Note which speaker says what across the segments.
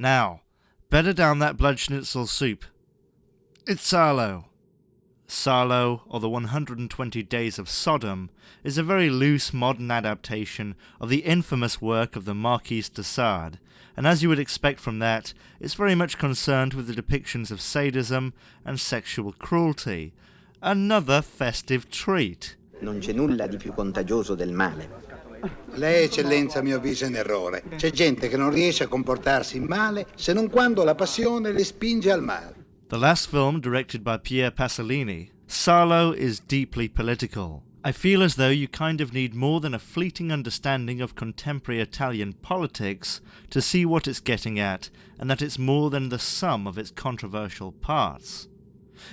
Speaker 1: Now, better down that blood schnitzel soup. It's Salò. Salò, or the 120 Days of Sodom, is a very loose modern adaptation of the infamous work of the Marquise De Sade, and as you would expect from that, it's very much concerned with the depictions of sadism and sexual cruelty. Another festive treat.
Speaker 2: Non c'è nulla di più contagioso del male.
Speaker 3: Lei, eccellenza, a mio avviso è in errore. C'è gente che non riesce a comportarsi male se non quando la passione le spinge al male.
Speaker 1: The last film, directed by Pier Pasolini, Salò is deeply political. I feel as though you kind of need more than a fleeting understanding of contemporary Italian politics to see what it's getting at, and that it's more than the sum of its controversial parts.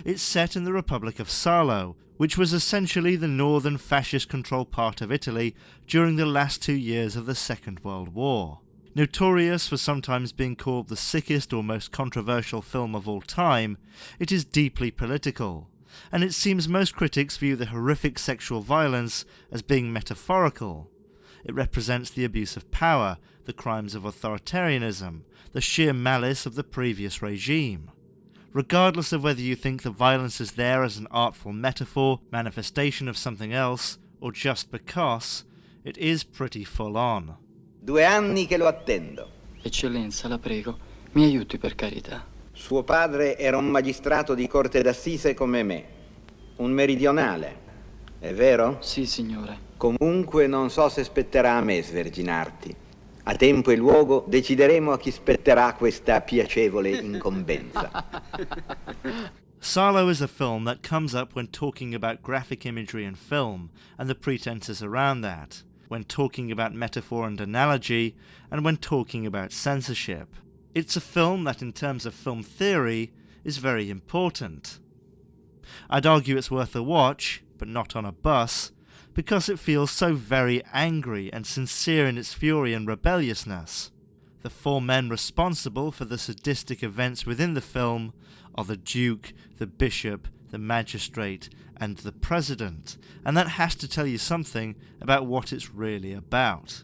Speaker 1: It's set in the Republic of Salò, which was essentially the northern fascist-controlled part of Italy during the last 2 years of the Second World War. Notorious for sometimes being called the sickest or most controversial film of all time, it is deeply political, and it seems most critics view the horrific sexual violence as being metaphorical. It represents the abuse of power, the crimes of authoritarianism, the sheer malice of the previous regime. Regardless of whether you think the violence is there as an artful metaphor, manifestation of something else, or just because, it is pretty full on.
Speaker 2: 2 anni che lo attendo.
Speaker 4: Eccellenza, la prego, mi aiuti per carità.
Speaker 2: Suo padre era un magistrato di corte d'assise come me, un meridionale, è vero?
Speaker 4: Sì, signore.
Speaker 2: Comunque non so se spetterà a me sverginarti. A tempo e luogo decideremo a chi spetterà questa piacevole incombenza.
Speaker 1: Salò is a film that comes up when talking about graphic imagery and film, and the pretenses around that, when talking about metaphor and analogy, and when talking about censorship. It's a film that, in terms of film theory, is very important. I'd argue it's worth a watch, but not on a bus, because it feels so very angry and sincere in its fury and rebelliousness. The 4 men responsible for the sadistic events within the film are the Duke, the Bishop, the Magistrate, and the President, and that has to tell you something about what it's really about.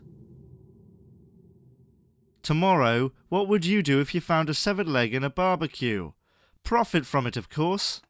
Speaker 1: Tomorrow, what would you do if you found a severed leg in a barbecue? Profit from it, of course.